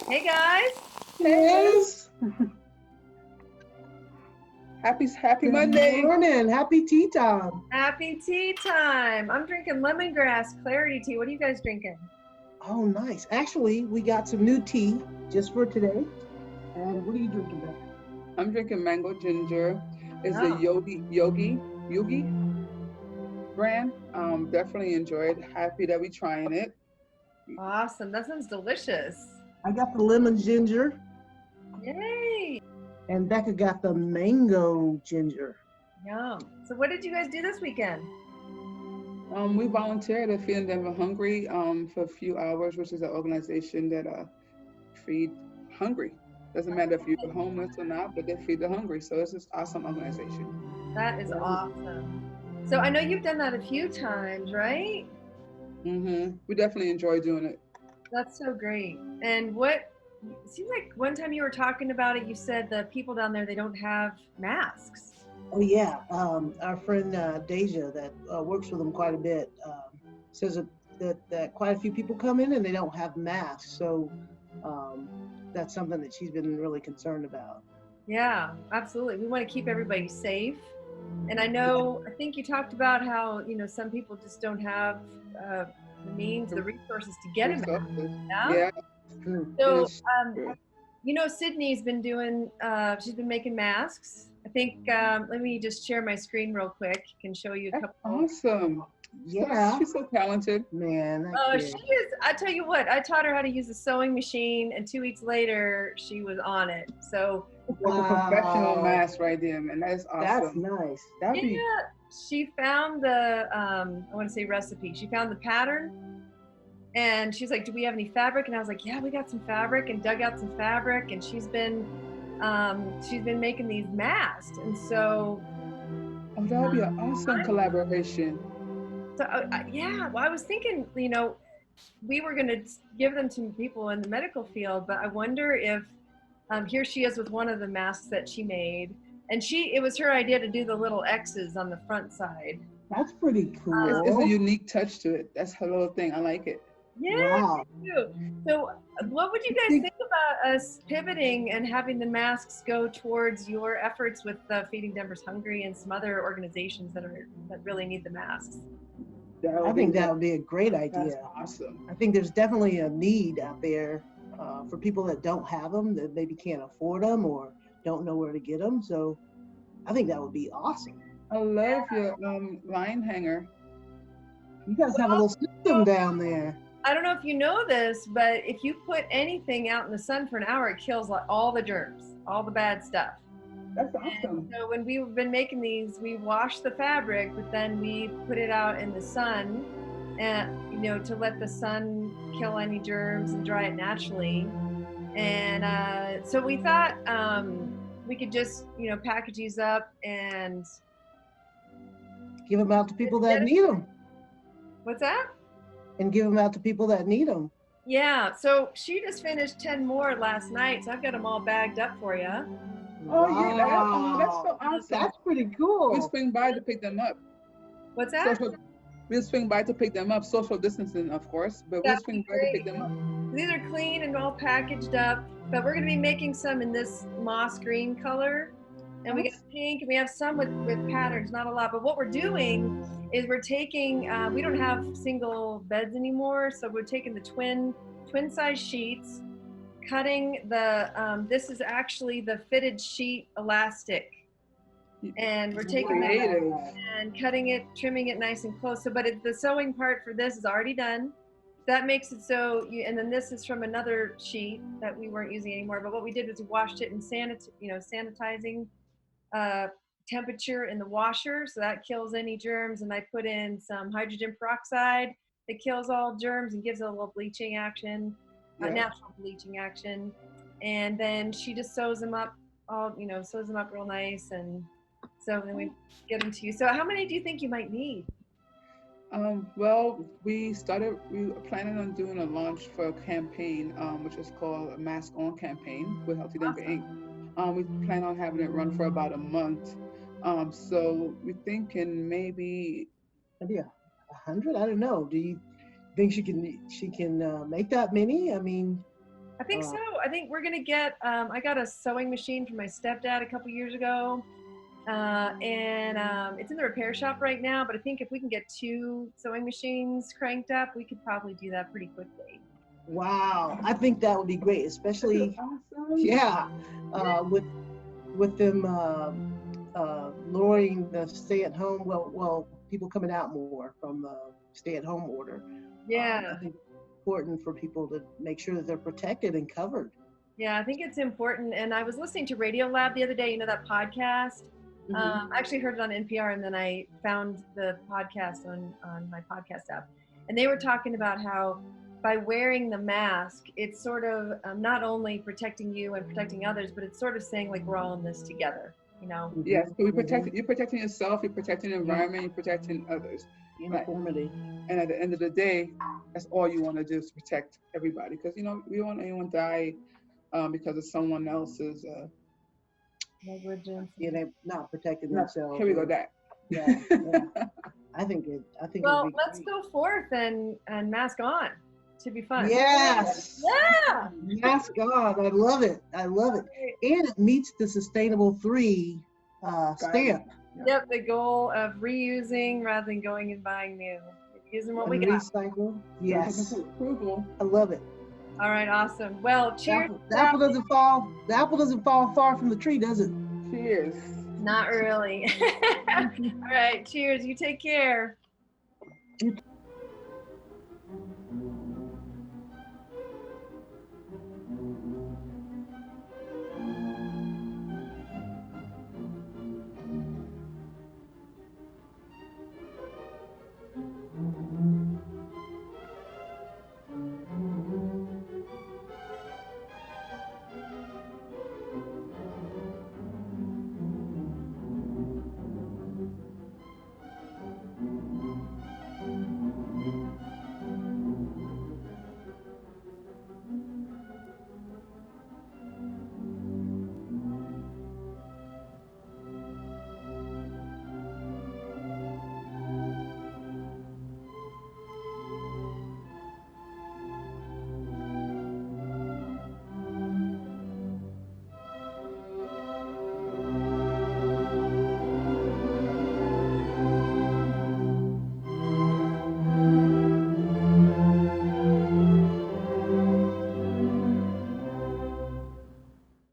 Hey guys, Yes. Happy Good Monday. morning. Happy tea time. happy tea time. I'm drinking lemongrass clarity tea. What are you guys drinking? Oh, nice. Actually, we got some new tea just for today. And what are you drinking, Becca? I'm drinking mango ginger. It's a Oh, yogi brand. Definitely enjoyed. Happy that we trying it. awesome. That sounds delicious. I got the lemon ginger, Yay. and Becca got the mango ginger. Yum. So what did you guys do this weekend? We volunteered at Feeding Denver Hungry for a few hours, which is an organization that feed hungry. Doesn't matter if you're homeless or not, but they feed the hungry. So it's just awesome organization. That is Right. awesome. So I know you've done that a few times, right? We definitely enjoy doing it. That's so great. And what it seems like one time you were talking about it, you said the people down there they don't have masks. Oh, yeah. Our friend Deja, that works with them quite a bit, says that quite a few people come in and they don't have masks. So um, that's something that she's been really concerned about. Yeah, absolutely. We want to keep everybody safe. And Yeah. I think you talked about how, some people just don't have uh, the means, the resources to get a mask. Resources. Yeah. Yeah, True. and So, it's true. Sydney's been doing, she's been making masks. I think, let me just share my screen real quick. Can show you a That's couple. awesome. Yeah. She's so talented. Man, that She kid. is, I tell you what, I taught her how to use a sewing machine, and 2 weeks later, she was on it. So, That's a professional Wow. mask right there, man. That's That's awesome. nice. That'd yeah, be she found the, I want to say recipe. She found the pattern. And she's like, "Do we have any fabric?" And I was like, "Yeah, we got some fabric," and dug out some fabric, and she's been making these masks. And so, Oh, that would be an awesome collaboration. yeah, well, I was thinking, we were going to give them to people in the medical field, but I wonder if here she is with one of the masks that she made, and it was her idea to do the little X's on the front side. that's pretty It's a cool. unique touch to it. That's her little thing. I like it. Yeah, Wow. me too. So, what would you I guys think think about us pivoting and having the masks go towards your efforts with Feeding Denver's Hungry and some other organizations that really need the masks? That I would be think that would be a great that's idea. awesome. I think there's definitely a need out there for people that don't have them, that maybe can't afford them or don't know where to get them. So I think that would be awesome. I love your line hanger. You guys have a Well, little system down there. I don't know if you know this, but if you put anything out in the sun for an hour, it kills all the germs, all the bad stuff. That's And awesome. so when we've been making these, we wash the fabric, but then we put it out in the sun, and to let the sun kill any germs and dry it naturally. And so we thought we could just package these up and Give them out to people get that it. need them, What's that? and give them out to people that need them. Yeah. So she just finished 10 more last night, so I've got them all bagged up for you. Oh yeah, that's so Wow. awesome. That's pretty We'll cool. swing by to pick them up. What's that? Social we'll swing by to pick them up. Social distancing, of course, but we'll That'd be swing by to pick great. them up. These are clean and all packaged up, but we're going to be making some in this moss green color. And we got pink, and we have some with patterns, not a lot. But what we're doing is we're taking, we don't have single beds anymore, so we're taking the twin size sheets, cutting this is actually the fitted sheet elastic. And we're taking that Creative. and cutting it, trimming it nice and close. So, but the sewing part for this is already done. That makes it so and then this is from another sheet that we weren't using anymore. But what we did was we washed it in sanitizing uh, temperature in the washer, so that kills any germs. And I put in some hydrogen peroxide that kills all germs and gives it a little bleaching action, Yeah. natural bleaching action. And then she just sews them up, sews them up real nice, and so then we get them to you. So how many do you think you might need? Well, we were planning on doing a launch for a campaign, which is called a Mask On campaign with Healthy Denver Inc. We plan on having it run for about a month. So we're thinking Maybe 100. I don't know. Do you think she can make that many? I mean, I think so. I think we're gonna get. I got a sewing machine from my stepdad a couple years ago, and it's in the repair shop right now. But I think if we can get 2 sewing machines cranked up, we could probably do that pretty quickly. Wow, I think that would be great, especially Awesome. yeah, with them lowering the stay-at-home. Well, people coming out more from the stay-at-home order. Yeah. I think it's important for people to make sure that they're protected and covered. Yeah, I think it's important. And I was listening to Radio Lab the other day, that podcast. I actually heard it on NPR, and then I found the podcast on my podcast app. And they were talking about how by wearing the mask, it's sort of not only protecting you and protecting others, but it's sort of saying like we're all in this together, Yes, so you're protecting yourself, you're protecting the environment, you're protecting others. Uniformity. And at the end of the day, that's all you want to do is protect everybody, because we don't want anyone to die because of someone else's negligence. Yeah, they're not protecting themselves. Here we go, that. Yeah. I think Well, let's go forth and mask on. Should be fun. Yes. Yeah. Mask on. I love it. And it meets the Sustainable 3 stamp. Yep, the goal of reusing rather than going and buying new. Using what we got. Recycle. Yes. Approval. I love it. All right, awesome. Well, cheers. The apple doesn't fall. The apple doesn't fall far from the tree, does it? Cheers. Not really. All right, cheers. You take care. You